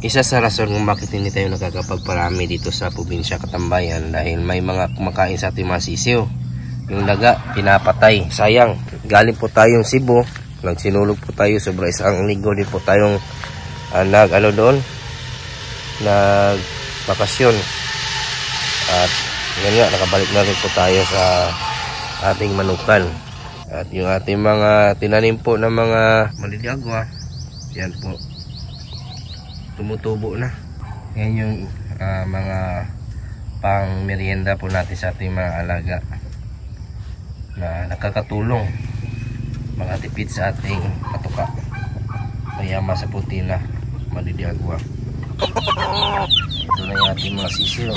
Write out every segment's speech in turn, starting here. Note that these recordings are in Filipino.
Isa sa rason kung bakit hindi tayo nakakapagparami dito sa probinsya Katambayan dahil may mga kumakain sa ating mga sisiw. Yung daga, pinapatay. Sayang, galing po tayong Cebu, nagsinulog po tayo, sobra isang linggo din po tayong nag-bakasyon. At yan nga, nakabalik na rin po tayo sa ating manukan. At yung ating mga tinanim po ng mga mandidiagwa, yan po, tumutubo na. Yan yung mga pang merienda po natin sa ating mga alaga na nakakatulong makatipid sa ating katuka. Mayama sa puti na mandidiagwa. Ito na yung ating mga sisiyo.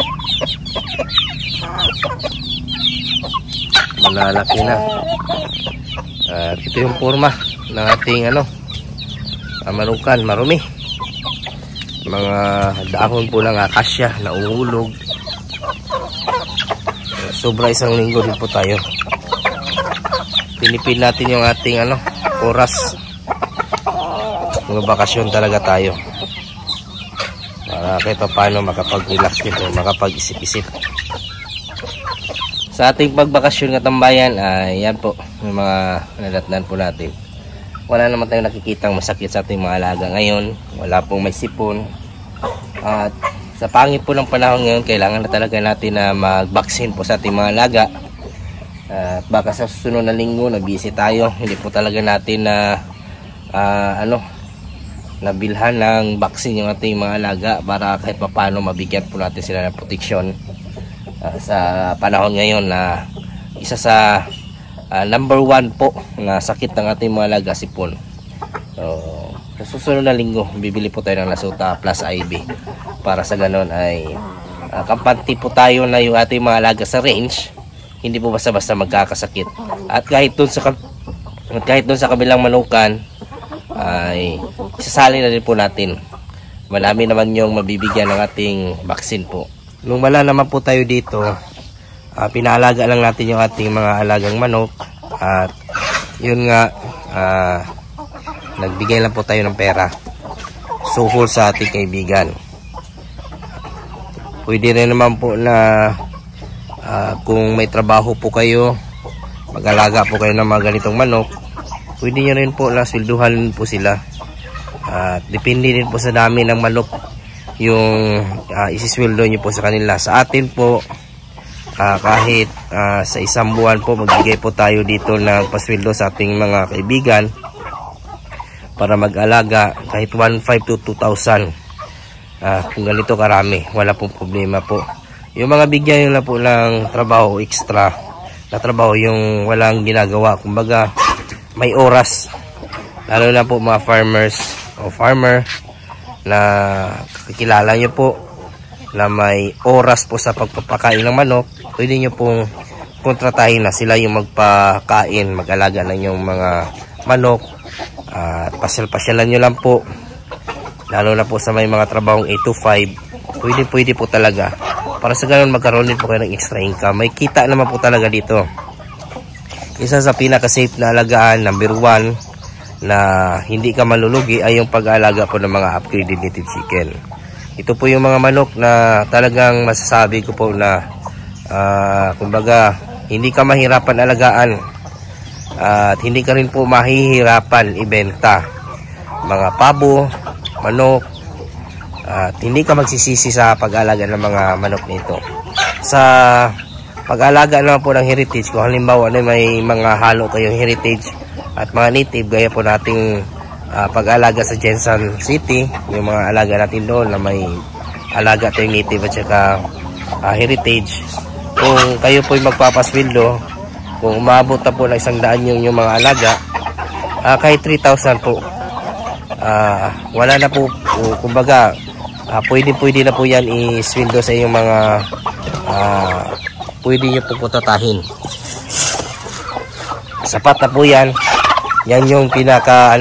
Malalaki na. At ito yung forma ng ating manukan, marumi. Mga dahon po ng akasya na uhulog. Sobra isang linggo din po tayo. Pinipin natin yung ating oras. Mga bakasyon talaga tayo. Para kahit paano makapag-relax dito, makapag-isip-isip. Sa ating pagbakasyon Katambayan, yan po yung mga nadatnan po natin. Wala naman tayong nakikitang masakit sa ating mga alaga ngayon. Wala pong may sipon. At sa pangit po ng panahon ngayon, kailangan na talaga natin na mag-vaccine po sa ating mga alaga. At baka sa susunod na linggo, na-busy tayo. Hindi po talaga natin na nabilhan ng vaccine yung ating mga alaga para kahit paano mabigyan po natin sila ng proteksyon. Sa panahon ngayon na isa sa number 1 po na sakit ng ating mga alaga, sipon. So, sa susunod na linggo, bibili po tayo ng Lasuta plus IV para sa ganon ay kampante po tayo na yung ating mga alaga sa range, hindi po basta-basta magkakasakit. At kahit doon sa kabilang manukan ay isasali na din po natin. Marami naman yung mabibigyan ng ating vaccine po. Nung wala naman po tayo dito, pinaalaga lang natin yung ating mga alagang manok. At yun nga, nagbigay lang po tayo ng pera suhol sa ating kaibigan. Pwede rin naman po na kung may trabaho po kayo, mag-alaga po kayo ng mga ganitong manok, pwede nyo rin po na swelduhan po sila. Depende din po sa dami ng manok yung isisweldo nyo po sa kanila. Sa atin po, kahit sa isang buwan po magbigay po tayo dito ng pasweldo sa ating mga kaibigan para mag-alaga kahit 1,500 to 2,000. Kung ganito karami, wala pong problema po. Yung mga bigyan nyo na po ng trabaho, extra na trabaho, yung walang ginagawa, kumbaga may oras, lalo na po mga farmers o farmer na kakilala nyo po na may oras po sa pagpapakain ng manok, pwede nyo pong kontratahin na sila yung magpakain, mag-alaga ng yung mga manok. At pasyal-pasyalan nyo lang po, lalo na po sa may mga trabahong 8 to 5, pwede po talaga para sa ganun magkaroon din po kayo ng extra income. May kita naman po talaga dito. Isa sa pinaka-safe na alagaan, number 1 na hindi ka malulugi, ay yung pag-aalaga po ng mga upgraded native chicken. Ito po yung mga manok na talagang masasabi ko po na kumbaga hindi ka mahirapan alagaan at hindi ka rin po mahihirapan ibenta. Mga pabo, manok, at hindi ka magsisisi sa pag-alaga ng mga manok nito. Sa pag-alaga naman po ng heritage, kung halimbawa may mga halo kayong heritage at mga native, gaya po nating pag-alaga sa Jensen City, yung mga alaga natin doon na may alaga tayong native at saka heritage. Kung kayo po magpapasweldo, kung umabot na po na 100 yung mga alaga, kahit 3,000 po, wala na po, kumbaga pwede na po yan isweldo sa inyong mga pwede nyo po putatahin. Sapat na po yan. Yan yung pinaka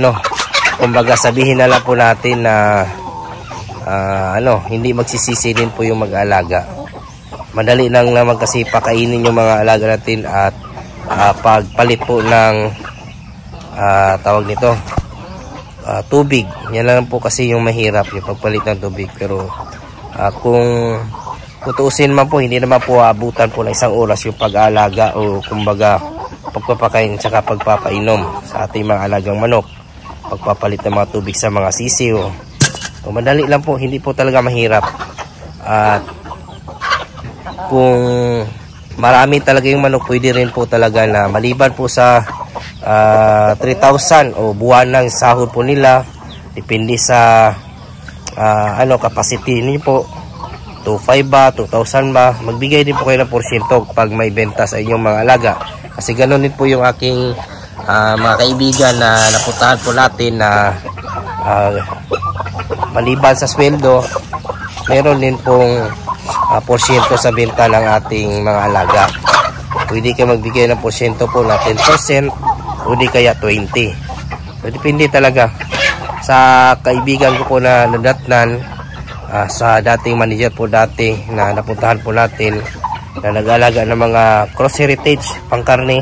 kumbaga sabihin na lang po natin na hindi magsisisi din po yung mag-alaga. Madali lang naman kasi pakainin yung mga alaga natin at pagpalit po ng tawag nito tubig. Yan lang po kasi yung mahirap, yung pagpalit ng tubig. Pero kung tutuusin man po, hindi naman po abutan po ng isang oras yung pag-aalaga o kumbaga pagpapakain at pagpapainom sa ating mga alagang manok. Pagpapalit ng mga tubig sa mga sisiw. So, madali lang po, hindi po talaga mahirap. At kung marami talaga yung manok, pwede rin po talaga na maliban po sa 3,000 o buwan ng sahod po nila, depende sa capacity niyo po, 2,500 ba, 2,000 ba, magbigay din po kayo ng porsyento pag may benta sa inyong mga alaga. Kasi ganoon din po yung aking mga kaibigan na napuntahan po natin na maliban sa sweldo, meron din pong porsyento sa benta ng ating mga alaga. Pwede kayo magbigay ng porsyento po na 10% o di kaya 20%. So, depende talaga sa kaibigan ko po na nadatnan, sa dating manager po dati na napuntahan po natin na nag-alaga ng mga cross heritage pangkarne,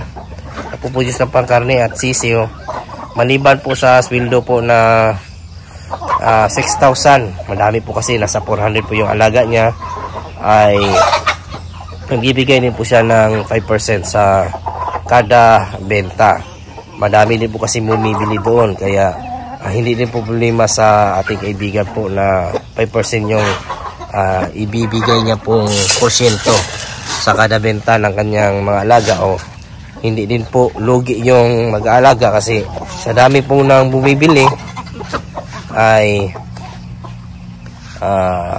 napupudyos ng pangkarne at sisiyo. Maliban po sa sweldo po na 6,000, madami po kasi nasa 400 po yung alaga niya, ay nagbibigay din po siya ng 5% sa kada benta. Madami din po kasi bumibili doon, kaya hindi din po problema sa ating kaibigan po na 5% yung ibibigay niya pong porsyento sa kada benta ng kanyang mga alaga. O hindi din po lugi yung mag-aalaga kasi sa dami po nang bumibili ay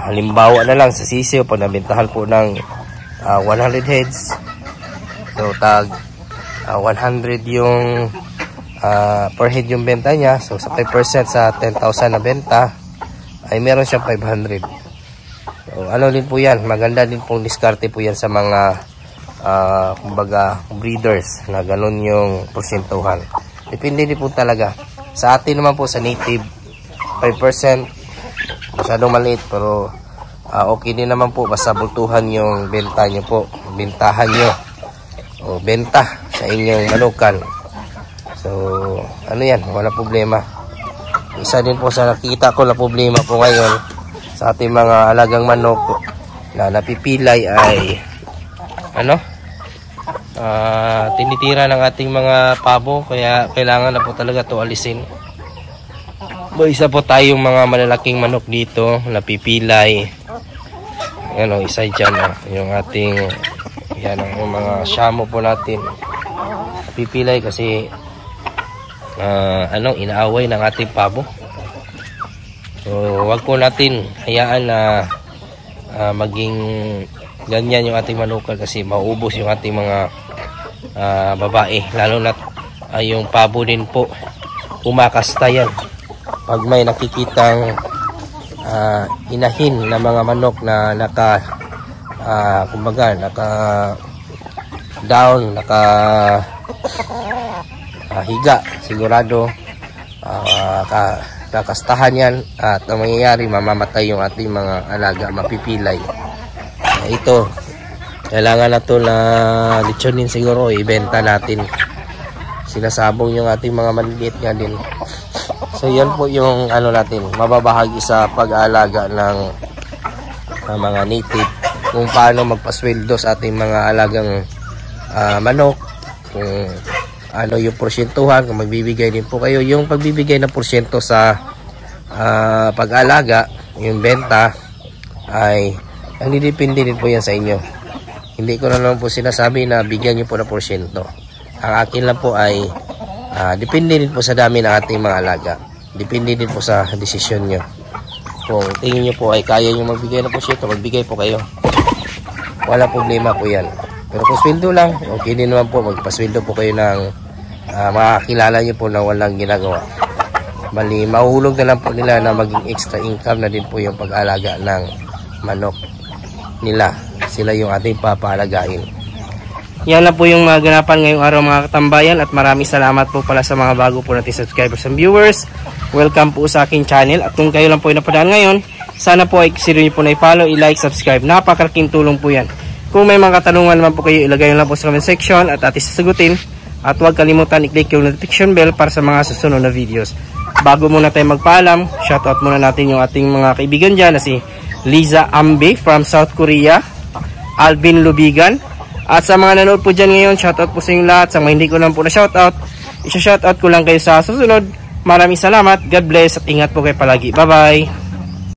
halimbawa na lang sa sisiyo, pag nabentahan po ng 100 heads, so tag 100 yung per head yung benta niya. So sa 5% sa 10,000 na benta ay meron siyang 500. So ano din po yan, maganda din pong diskarte po yan sa mga kumbaga breeders na ganun yung porsentuhan. Depende din po talaga sa atin naman po sa native. 5% masyadong maliit, pero okay din naman po basta bultuhan yung benta nyo po, bentahan nyo o benta sa inyong manukan. So ano yan, wala problema. Isa din po sa nakita ko na problema po ngayon sa ating mga alagang manok na napipilay ay tinitira ng ating mga pabo, kaya kailangan na po talaga to alisin. Isa po tayong mga malalaking manok dito napipilay. Ano, isa dyan yung ating yan ang mga shamo po natin napipilay kasi inaaway ng ating pabo. So wag po natin hayaan na maging ganyan yung ating manukan kasi mauubos yung ating mga babae, lalo na yung pabo din po kumakasta yan. Pag may nakikitang inahin na mga manok na kumbaga naka down, naka higa, sigurado kakastahan yan at ang mangyayari, mamamatay yung ating mga alaga, mapipilay. Ito kailangan na to na lechonin siguro, ibenta natin, sinasabong yung ating mga maliliit nga din. So yan po yung natin, mababahagi sa pag-aalaga ng mga native, kung paano magpasweldo sa ating mga alagang manok, kung ano yung porsyentuhan, kung magbibigay din po kayo. Yung pagbibigay ng porsyento sa pag-aalaga, yung benta, ay hindi depende din po yan sa inyo. Hindi ko na naman po sinasabi na bigyan nyo po ng porsyento. Ang akin lang po ay depende din po sa dami ng ating mga alaga. Depende din po sa desisyon nyo. Kung tingin nyo po ay kaya nyo magbigay ng porsyento, magbigay po kayo. Wala problema po yan. Pero kung sweldo lang, okay din naman po. Magpasweldo po kayo ng makakilala nyo po na walang ginagawa. Bali, mahulog na lang po nila na maging extra income na din po yung pag-alaga ng manok nila. Sila yung ating papaalagain. Yan lang po yung mga ganapan ngayong araw mga katambayan, at maraming salamat po pala sa mga bago po natin subscribers and viewers. Welcome po sa aking channel, at kung kayo lang po ay napadaan ngayon, sana po ay consider nyo po na i-follow, i-like, subscribe. Napakalaking tulong po yan. Kung may mga katanungan naman po kayo, ilagay nyo lang po sa comment section at ating sasagutin. At huwag kalimutan i-click yung notification bell para sa mga susunod na videos. bago muna tayo magpaalam, shoutout muna natin yung ating mga kaibigan dyan na si Liza Ambe from South Korea, Alvin Lubigan. At sa mga nanood po dyan ngayon, shoutout po sa inyong lahat. Sa mga hindi ko lang po na shoutout, isa-shoutout ko lang kayo sa susunod. Maraming salamat, God bless at ingat po kayo palagi. Bye bye.